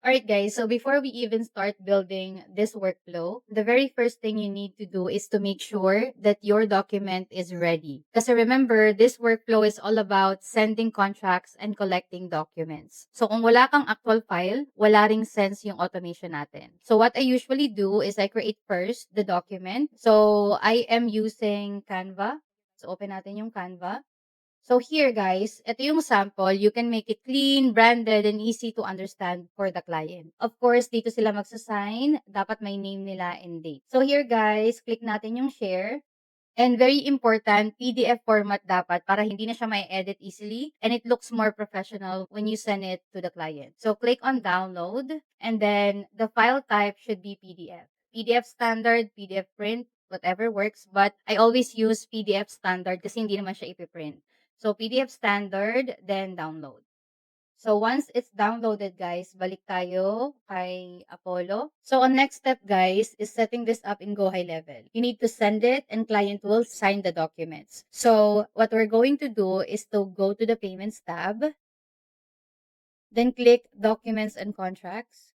Alright guys, so before we even start building this workflow, the very first thing you need to do is to make sure that your document is ready. Kasi remember, this workflow is all about sending contracts and collecting documents. So kung wala kang actual file, wala ring sense yung automation natin. So what I usually do is I create first the document. So I am using Canva. So open natin yung Canva. So here guys, ito yung sample. You can make it clean, branded, and easy to understand for the client. Of course, dito sila magsasign. Dapat may name nila and date. So here guys, click natin yung share. And very important, PDF format dapat para hindi na siya may edit easily and it looks more professional when you send it to the client. So click on download and then the file type should be PDF. PDF standard, PDF print, whatever works. But I always use PDF standard kasi hindi naman siya ipiprint. So PDF standard, then download. So once it's downloaded, guys, balik tayo kay Apollo. So on next step, guys, is setting this up in Go High Level. You need to send it and client will sign the documents. So what we're going to do is to go to the Payments tab, then click Documents and Contracts.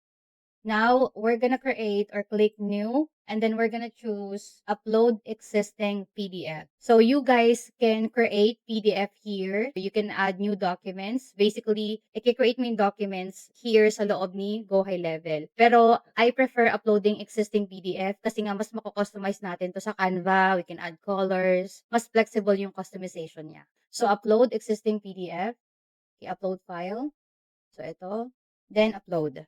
Now, we're gonna create or click new, and then we're gonna choose upload existing PDF. So you guys can create PDF here. You can add new documents. Basically, i-create mo yung documents here sa loob ni Go High Level. Pero I prefer uploading existing PDF kasi nga mas mako-customize natin to sa Canva. We can add colors. Mas flexible yung customization niya. So upload existing PDF. I-upload file. So ito. Then upload.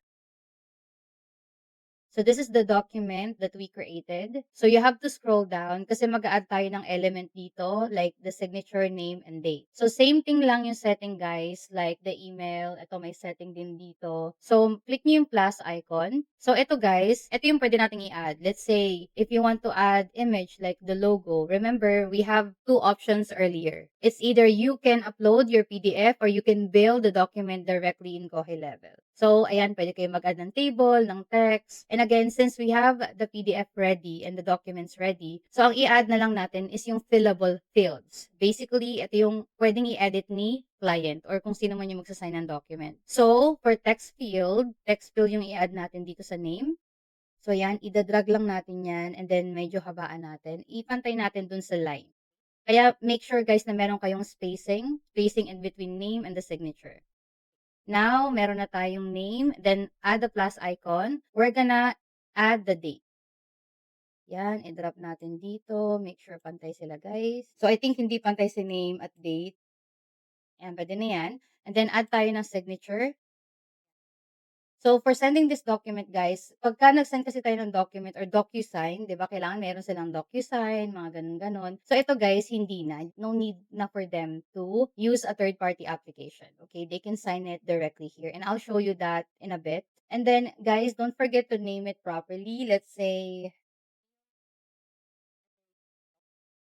So this is the document that we created. So you have to scroll down kasi mag-add tayo ng element dito like the signature, name, and date. So same thing lang yung setting guys like the email. Ito may setting din dito. So click nyo yung plus icon. So ito guys, ito yung pwede natin i-add. Let's say if you want to add image like the logo. Remember, we have two options earlier. It's either you can upload your PDF or you can build the document directly in Go High Level. So, ayan, pwede kayo mag-add ng table, ng text. And again, since we have the PDF ready and the documents ready, so ang i-add na lang natin is yung fillable fields. Basically, ito yung pwedeng i-edit ni client or kung sino man yung magsasign ng document. So, for text field yung i-add natin dito sa name. So, yan, idadrag lang natin yan and then medyo habaan natin. Ipantay natin dun sa line. Kaya make sure guys na meron kayong spacing in between name and the signature. Now, meron na tayong name, then add the plus icon. We're gonna add the date. Yan, i-drop natin dito. Make sure pantay sila, guys. So, I think hindi pantay si name at date. Yan, pwede na yan. And then, add tayo ng signature. So, for sending this document, guys, pagka nag-send kasi tayo ng document or DocuSign, di ba, kailangan meron silang DocuSign, mga ganun-ganon. So, ito guys, hindi na. No need na for them to use a third-party application. Okay, they can sign it directly here. And I'll show you that in a bit. And then, guys, don't forget to name it properly. Let's say,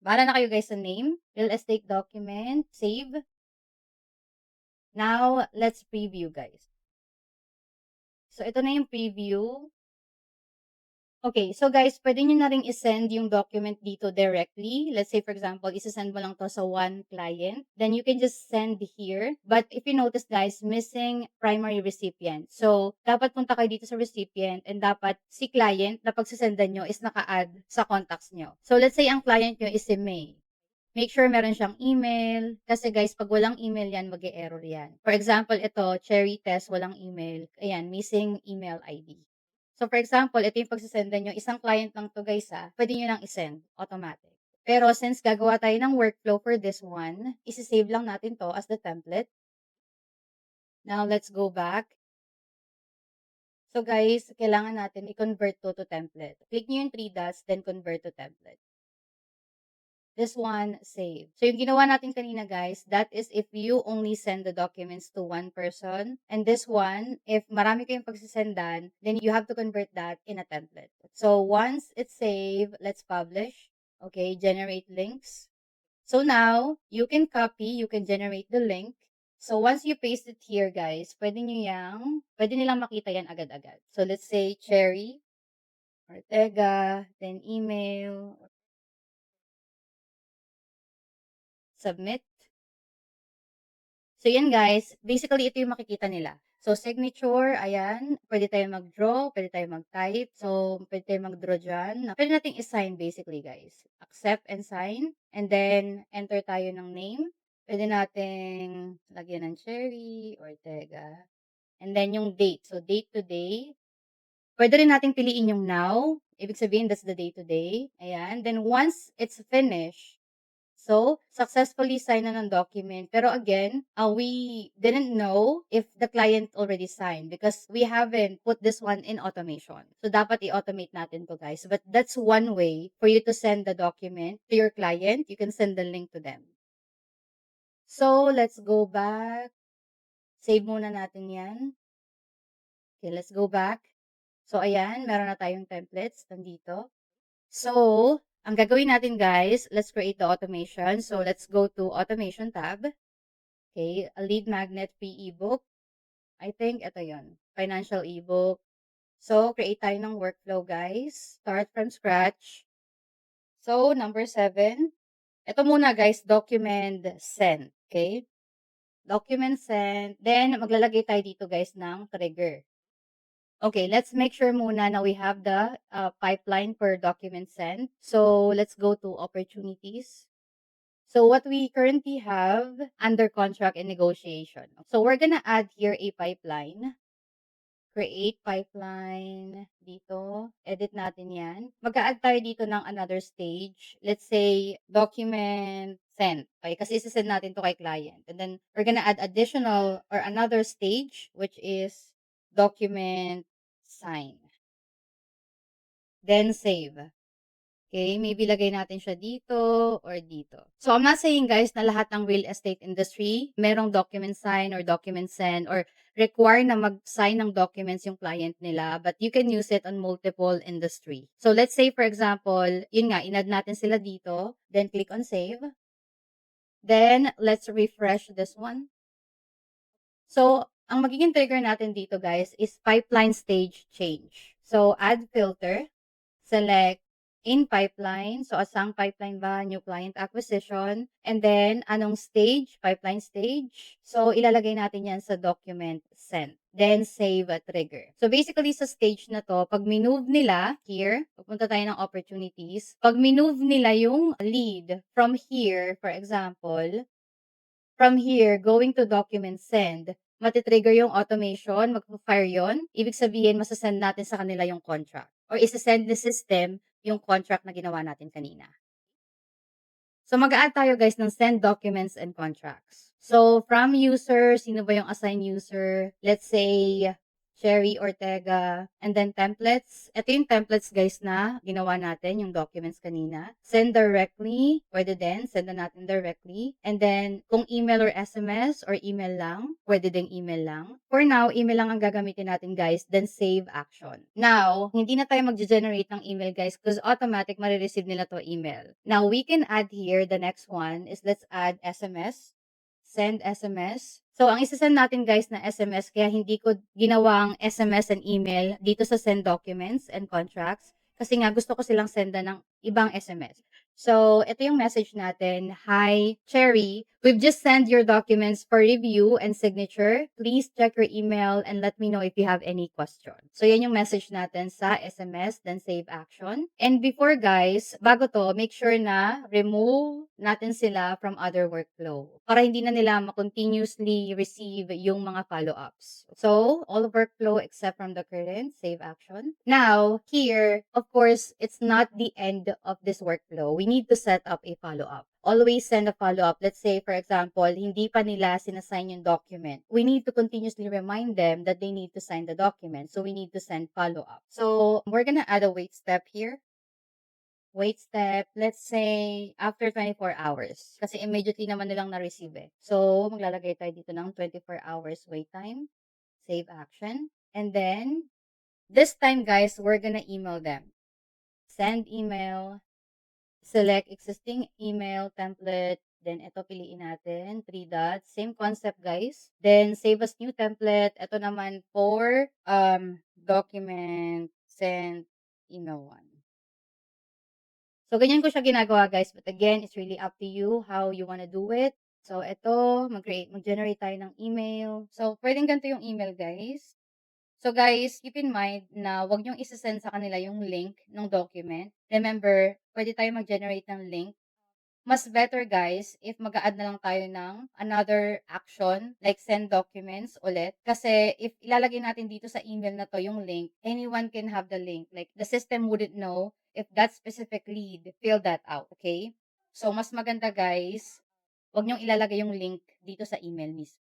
bahala na kayo guys sa name. Real estate document, save. Now, let's preview, guys. So, ito na yung preview. Okay, so guys, pwede nyo na rin isend yung document dito directly. Let's say, for example, isasend mo lang to sa one client. Then you can just send here. But if you notice, guys, missing primary recipient. So, dapat punta kayo dito sa recipient and dapat si client na pagsasendan nyo is naka-add sa contacts nyo. So, let's say ang client nyo is si May. Make sure meron siyang email. Kasi guys, pag walang email yan, mag-e-error yan. For example, ito, Cherry Test, walang email. Ayan, missing email ID. So, for example, ito yung pagsasendan nyo. Isang client lang to guys pwede nyo lang isend. Automatic. Pero since gagawa tayo ng workflow for this one, isi-save lang natin to as the template. Now, let's go back. So guys, kailangan natin i-convert to template. Click nyo yung 3 dots, then convert to template. This one, save. So, yung ginawa natin kanina, guys, that is if you only send the documents to one person. And this one, if marami kayong pagsisendan, then you have to convert that in a template. So, once it's saved, let's publish. Okay, generate links. So, now, you can copy, you can generate the link. So, once you paste it here, guys, pwede nilang makita yan agad-agad. So, let's say, Cherry, Ortega, then email, submit. So, yan guys. Basically, ito yung makikita nila. So, signature, ayan, pwede tayo mag-draw, pwede tayo mag-type. So, pwede tayo mag-draw dyan. Pwede natin i-sign basically, guys. Accept and sign. And then, enter tayo ng name. Pwede nating lagyan ng Cherry, Ortega. And then, yung date. So, date today. Pwede rin nating piliin yung now. Ibig sabihin, that's the day today. Ayan. Then, once it's finished, so, successfully sign na ng document. Pero again, we didn't know if the client already signed because we haven't put this one in automation. So, dapat i-automate natin to, guys. But that's one way for you to send the document to your client. You can send the link to them. So, let's go back. Save muna natin yan. Okay, let's go back. So, ayan, meron na tayong templates nandito. So, ang gagawin natin, guys, let's create the automation. So, let's go to Automation tab. Okay, a lead magnet free ebook. I think ito yon, financial ebook. So, create tayo ng workflow, guys. Start from scratch. So, number 7. Ito muna, guys, document send. Okay? Document send. Then, maglalagay tayo dito, guys, ng trigger. Okay, let's make sure muna na we have the pipeline for document send. So, let's go to opportunities. So what we currently have under contract and negotiation. So we're gonna add here a pipeline. Create pipeline dito. Edit natin yan. Mag-a-add tayo dito ng another stage. Let's say, document send. Okay, kasi isasend natin to kay client. And then, we're gonna add additional or another stage, which is document sign. Then, save. Okay, maybe lagay natin siya dito or dito. So, I'm not saying, guys, na lahat ng real estate industry, merong document sign or document send or require na mag-sign ng documents yung client nila, but you can use it on multiple industry. So, let's say, for example, yun nga, inad natin sila dito, then click on save. Then, let's refresh this one. So, ang magiging trigger natin dito, guys, is pipeline stage change. So, add filter, select in pipeline. So, asang pipeline ba? New client acquisition. And then, anong stage? Pipeline stage. So, ilalagay natin yan sa document send. Then, save a trigger. So, basically, sa stage na to, pag minove nila, here, pupunta tayo ng opportunities. Pag minove nila yung lead from here, for example, from here, going to document send, matitrigger yung automation, magpa-fire yon. Ibig sabihin, masasend natin sa kanila yung contract. Or isasend the system yung contract na ginawa natin kanina. So, mag-add tayo, guys, ng send documents and contracts. So, from user, sino ba yung assigned user? Let's say, Cherry Ortega. And then, templates. Ito yung templates, guys, na ginawa natin, yung documents kanina. Send directly. Pwede din. Send na natin directly. And then, kung email or SMS or email lang, pwede ding email lang. For now, email lang ang gagamitin natin, guys. Then, save action. Now, hindi na tayo mag-generate ng email, guys, because automatic marireceive nila to email. Now, we can add here, the next one is let's add SMS. Send SMS. So, ang isasend natin, guys, na SMS, kaya hindi ko ginawang SMS and email dito sa send documents and contracts kasi nga gusto ko silang senda ng ibang SMS. So, ito yung message natin. Hi, Cherry. We've just sent your documents for review and signature. Please check your email and let me know if you have any questions. So, yan yung message natin sa SMS, then save action. And before, guys, bago to, make sure na remove natin sila from other workflow para hindi na nila ma-continuously receive yung mga follow-ups. So, all workflow except from the current, save action. Now, here, of course, it's not the end of this workflow. We need to set up a follow-up. Always send a follow-up. Let's say, for example, hindi pa nila sinasign yung document. We need to continuously remind them that they need to sign the document. So, we need to send follow-up. So, we're gonna add a wait step here. Wait step, let's say, after 24 hours. Kasi immediately naman nilang na-receive eh. So, maglalagay tayo dito ng 24 hours wait time. Save action. And then, this time, guys, we're gonna email them. Send email. Select existing email template. Then, ito piliin natin. 3 dots. Same concept, guys. Then, save as new template. Ito naman for document send email 1. So, ganyan ko siya ginagawa, guys. But again, it's really up to you how you wanna do it. So, eto, mag-generate tayo ng email. So, pwedeng ganito yung email, guys. So, guys, keep in mind na wag niyong isa-send sa kanila yung link ng document. Remember, pwede tayo mag-generate ng link. Mas better, guys, if mag-a-add na lang tayo ng another action, like send documents ulit. Kasi if ilalagay natin dito sa email na to yung link, anyone can have the link. Like, the system wouldn't know if that specific lead filled that out, okay? So, mas maganda, guys, wag niyong ilalagay yung link dito sa email mismo.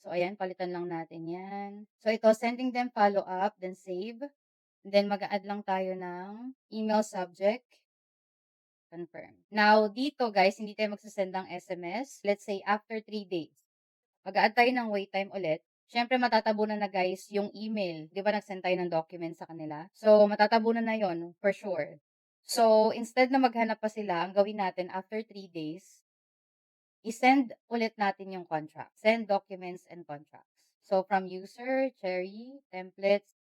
So, ayan, palitan lang natin yan. So, ito, sending them follow-up, then save. Then, mag-a-add lang tayo ng email subject, confirm. Now, dito guys, hindi tayo magsasend ng SMS. Let's say, after 3 days. Mag-a-add tayo ng wait time ulit. Siyempre, matatabunan na guys yung email. Di ba nag-send tayo ng document sa kanila? So, matatabunan na yon for sure. So, instead na maghanap pa sila, ang gawin natin after 3 days, i-send ulit natin yung contract. Send documents and contracts. So, from user, Cherry, templates,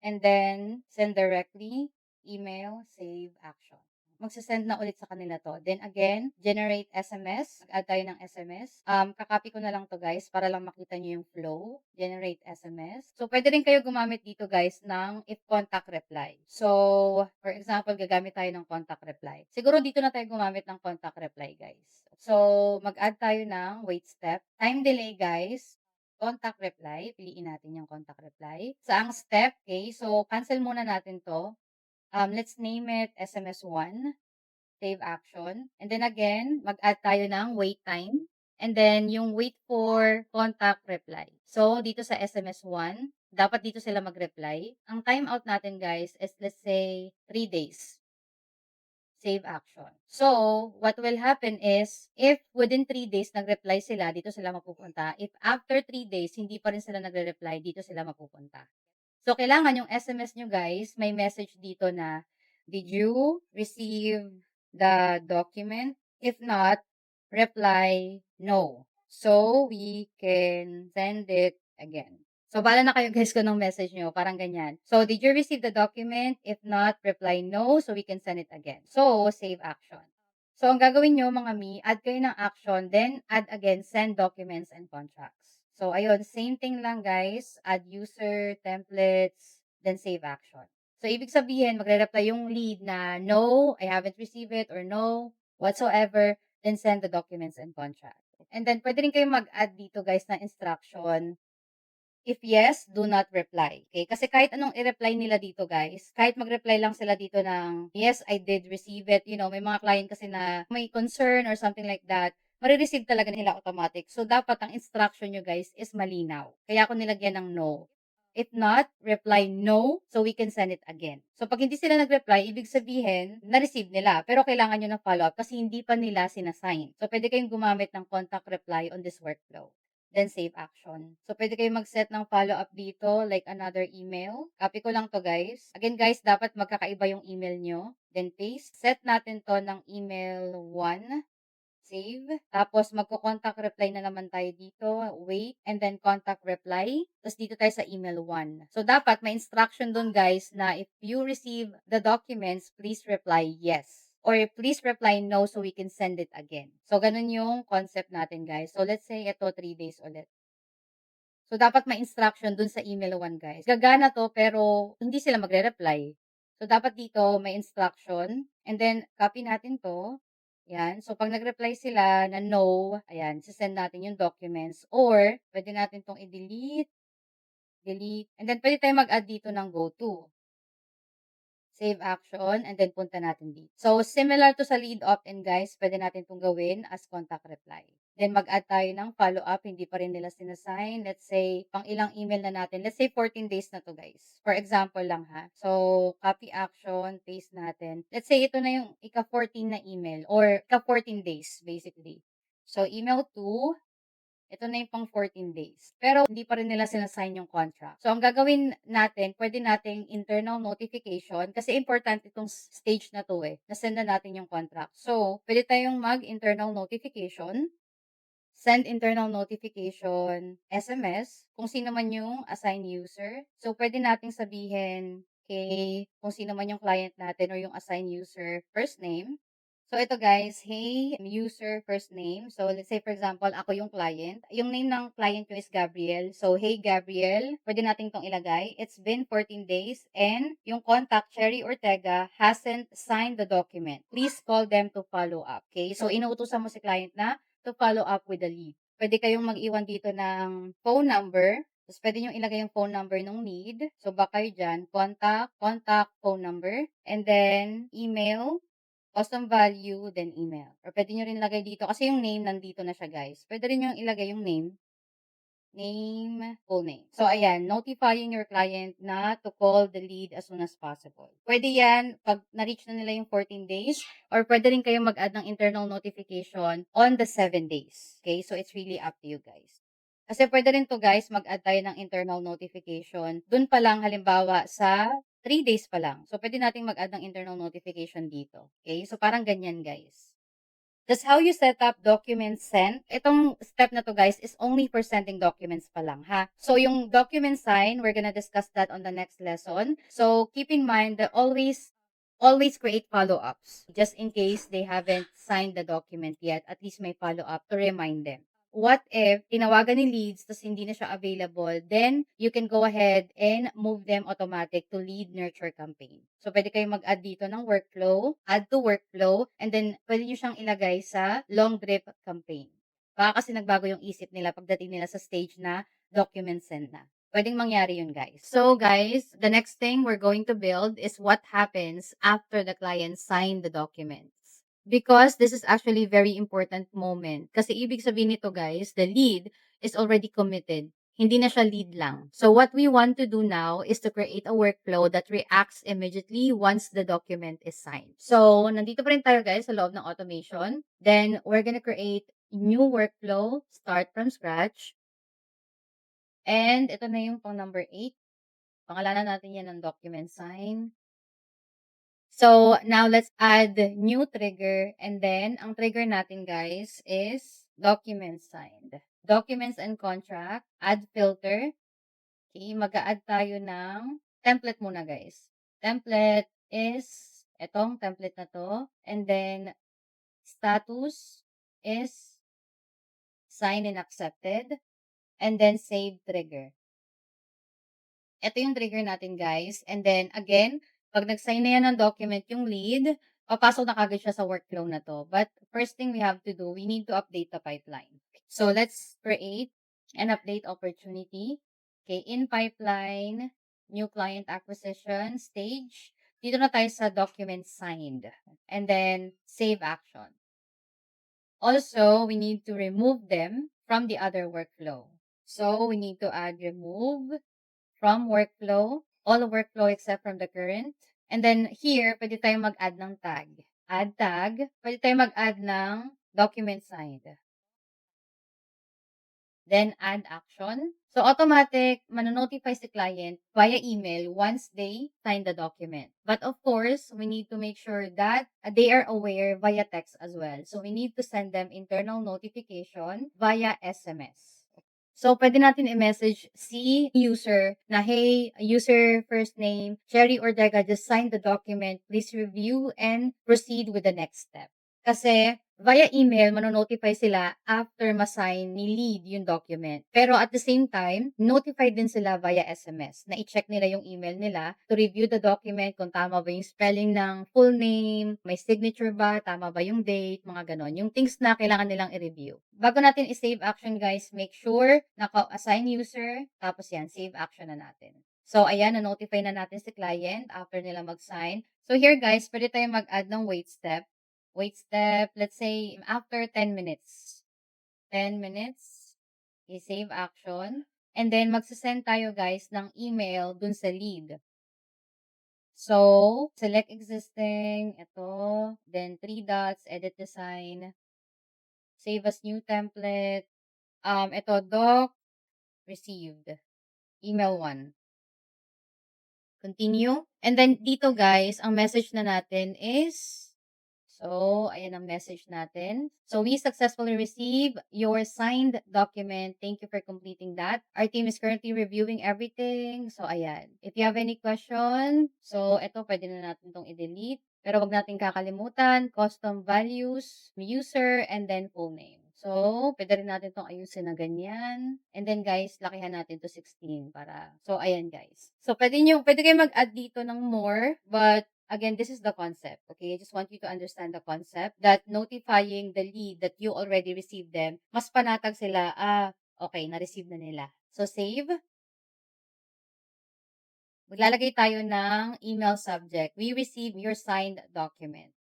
and then send directly, email, save, action. Magsasend na ulit sa kanila to. Then again, generate SMS. Mag-add tayo ng SMS. Kakopy ko na lang to guys para lang makita nyo yung flow. Generate SMS. So, pwede rin kayo gumamit dito guys ng if contact reply. So, for example, gagamit tayo ng contact reply. Siguro dito na tayo gumamit ng contact reply guys. So, mag-add tayo ng wait step. Time delay guys. Contact reply, piliin natin yung contact reply. Sa ang step, okay, so cancel muna natin to. Let's name it SMS1, save action. And then again, mag-add tayo ng wait time. And then yung wait for contact reply. So, dito sa SMS1, dapat dito sila mag-reply. Ang timeout natin guys is let's say 3 days. Save action. So, what will happen is, if within 3 days nag-reply sila, dito sila mapupunta. If after 3 days, hindi pa rin sila nagre-reply, dito sila mapupunta. So, kailangan yung SMS nyo guys, may message dito na, did you receive the document? If not, reply no. So, we can send it again. So, bahala na kayo guys kung anong message nyo. Parang ganyan. So, did you receive the document? If not, reply no so we can send it again. So, save action. So, ang gagawin nyo mga mi, add kayo ng action, then add again, send documents and contracts. So, ayun, same thing lang guys. Add user, templates, then save action. So, ibig sabihin, magre-reply yung lead na no, I haven't received it, or no, whatsoever, then send the documents and contract. And then, pwede rin kayo mag-add dito guys na instruction. If yes, do not reply. Okay? Kasi kahit anong i-reply nila dito, guys, kahit mag-reply lang sila dito ng, yes, I did receive it. You know, may mga client kasi na may concern or something like that, marireceive talaga nila automatic. So, dapat ang instruction nyo, guys, is malinaw. Kaya ako nilagyan ng no. If not, reply no, so we can send it again. So, pag hindi sila nag-reply, ibig sabihin, na-receive nila. Pero kailangan nyo ng follow-up kasi hindi pa nila sinassign. So, pwede kayong gumamit ng contact reply on this workflow. Then save action. So, pwede kayo mag-set ng follow-up dito, like another email. Copy ko lang to guys. Again guys, dapat magkakaiba yung email nyo. Then paste. Set natin to ng email 1. Save. Tapos, magko-contact reply na naman tayo dito. Wait. And then, contact reply. Tapos, dito tayo sa email 1. So, dapat may instruction dun guys na if you receive the documents, please reply yes. Or please reply no so we can send it again. So, ganun yung concept natin guys. So, let's say ito 3 days ulit. So, dapat may instruction dun sa email 1 guys. Gagana to pero hindi sila magre-reply. So, dapat dito may instruction. And then, copy natin to. Ayan. So, pag nag-reply sila na no, ayan, send natin yung documents. Or, pwede natin tong i-delete, delete. And then, pwede tayo mag-add dito ng go to. Save action, and then punta natin dito. So, similar to sa lead opt-in guys, pwede natin itong gawin as contact reply. Then, mag-add tayo ng follow-up, hindi pa rin nila sinasign. Let's say, pang ilang email na natin. Let's say, 14 days na to guys. For example lang ha. So, copy action, paste natin. Let's say, ito na yung ika-14 na email or ika-14 days, basically. So, email 2, ito na yung pang 14 days. Pero hindi pa rin nila sinasign yung contract. So, ang gagawin natin, pwede nating internal notification kasi important itong stage na to eh. Nasend na natin yung contract. So, pwede tayong mag-internal notification, send internal notification, SMS, kung sino man yung assigned user. So, pwede nating sabihin kay kung sino man yung client natin or yung assigned user, first name. So ito guys, hey, user first name. So let's say for example, ako yung client. Yung name ng client ko is Gabriel. So hey Gabriel, pwede natin itong ilagay. It's been 14 days and yung contact Cherry Ortega hasn't signed the document. Please call them to follow up. Okay? So inuutusan mo si client na to follow up with the lead. Pwede kayong mag-iwan dito ng phone number. Tapos pwede nyo ilagay yung phone number ng lead. So baka kayo dyan, contact, phone number, and then email, custom value, then email. Or pwede nyo rin lagay dito, kasi yung name nandito na siya guys. Pwede rin yung ilagay yung name, full name. So, ayan, notifying your client na to call the lead as soon as possible. Pwede yan pag na-reach na nila yung 14 days, or pwede rin kayong mag-add ng internal notification on the 7 days. Okay? So, it's really up to you guys. Kasi pwede rin to guys, mag-add tayo ng internal notification. Dun pa lang, halimbawa, sa 3 days pa lang. So, pwede nating mag-add ng internal notification dito. Okay? So, parang ganyan guys. That's how you set up document sent. Itong step na to guys is only for sending documents pa lang ha. So yung document sign, we're gonna discuss that on the next lesson. So keep in mind that always create follow-ups. Just in case they haven't signed the document yet, at least may follow-up to remind them. What if tinawagan ni leads tapos hindi na siya available, then you can go ahead and move them automatic to lead nurture campaign. So, pwede kayong mag-add dito ng workflow, add to workflow, and then pwede nyo siyang ilagay sa long drip campaign. Baka kasi nagbago yung isip nila pagdating nila sa stage na document send na. Pwedeng mangyari yun, guys. So, guys, the next thing we're going to build is what happens after the client signed the documents. Because this is actually very important moment. Kasi ibig sabihin nito guys, the lead is already committed. Hindi na siya lead lang. So what we want to do now is to create a workflow that reacts immediately once the document is signed. So nandito pa rin tayo guys sa loob ng automation. Then we're gonna create new workflow, start from scratch. And ito na yung pang number 8. Pangalanan natin yan ng document sign. So, now let's add new trigger, and then ang trigger natin guys is document signed. Documents and contract, add filter. Okay, mag-a-add tayo ng template muna guys. Template is etong template na to, and then status is signed and accepted, and then save trigger. Ito yung trigger natin, guys. And then, again, pag nag-sign na yan ng document yung lead, papasok na kagad siya sa workflow na to. But first thing we have to do, we need to update the pipeline. So, let's create an update opportunity. Okay, in pipeline, new client acquisition stage. Dito na tayo sa document signed. And then, save action. Also, we need to remove them from the other workflow. So, we need to add remove from workflow, all workflow except from the current. And then here, pwede tayong mag-add ng tag. Add tag. Pwede tayong mag-add ng document signed. Then add action. So automatic, manonotify si client via email once they sign the document. But of course, we need to make sure that they are aware via text as well. So we need to send them internal notification via SMS. So, pwede natin i-message si user na, hey, user first name, Cherry Ortega just signed the document. Please review and proceed with the next step. Kasi, via email, manonotify sila after masign ni lead yung document. Pero at the same time, notified din sila via SMS na i-check nila yung email nila to review the document, kung tama ba yung spelling ng full name, may signature ba, tama ba yung date, mga ganon. Yung things na kailangan nilang i-review. Bago natin i-save action guys, make sure naka-assign user, tapos yan, save action na natin. So, ayan, na-notify na natin si client after nila mag-sign. So, here guys, pwede tayong mag-add ng wait step. Wait step, let's say, after 10 minutes. 10 minutes, i-save action. And then, magsasend tayo guys ng email dun sa lead. So, select existing, ito, then 3 dots, edit design, save as new template, ito, doc, received, email 1. Continue. And then, dito guys, ang message na natin is, So, ayan ang message natin. So, we successfully received your signed document. Thank you for completing that. Our team is currently reviewing everything. So, ayan. If you have any question, so, ito, pwede na natin itong i-delete. Pero wag natin kakalimutan, custom values, user, and then full name. So, pwede rin natin itong ayusin na ganyan. And then, guys, lakihan natin to 16 para, so, ayan, guys. So, pwede kayo mag-add dito ng more, but again, this is the concept, okay? I just want you to understand the concept that notifying the lead that you already received them, mas panatag sila, okay, na-receive na nila. So, save. Maglalagay tayo ng email subject. We receive your signed document.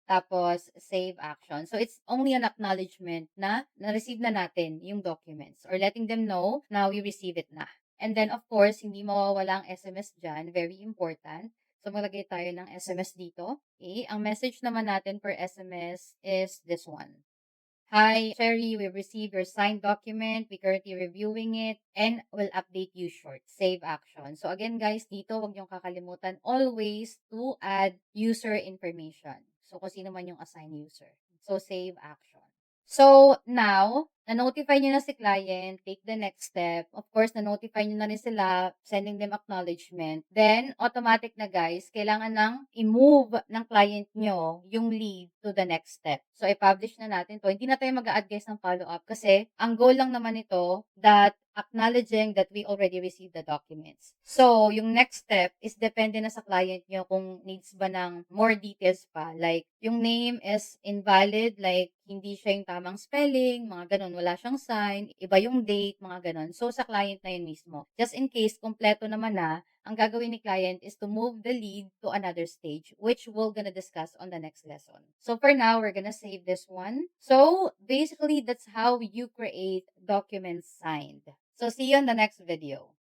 Tapos, save action. So, it's only an acknowledgement na na-receive na natin yung documents or letting them know na we receive it na. And then, of course, hindi mawawala ang SMS dyan. Very important. So, maglagay tayo ng SMS dito. Okay? Ang message naman natin per SMS is this one. Hi, Sherry, we've received your signed document. We're currently reviewing it and will update you short. Save action. So again, guys, dito wag niyong kakalimutan always to add user information. So kung sino man yung assigned user. So save action. So now, na-notify niyo na si client, take the next step. Of course, na-notify niyo na rin sila, sending them acknowledgement. Then, automatic na guys, kailangan nang i-move ng client nyo yung lead to the next step. So, i-publish na natin to. Hindi na tayo mag-a-add guys ng follow-up kasi ang goal lang naman ito that acknowledging that we already received the documents. So, yung next step is depende na sa client nyo kung needs ba ng more details pa. Like, yung name is invalid, like, hindi siya yung tamang spelling, mga ganun, wala siyang sign, iba yung date, mga ganun. So, sa client na yun mismo. Just in case, kompleto naman na, ang gagawin ni client is to move the lead to another stage, which we're gonna discuss on the next lesson. So, for now, we're gonna save this one. So, basically, that's how you create documents signed. So, see you on the next video.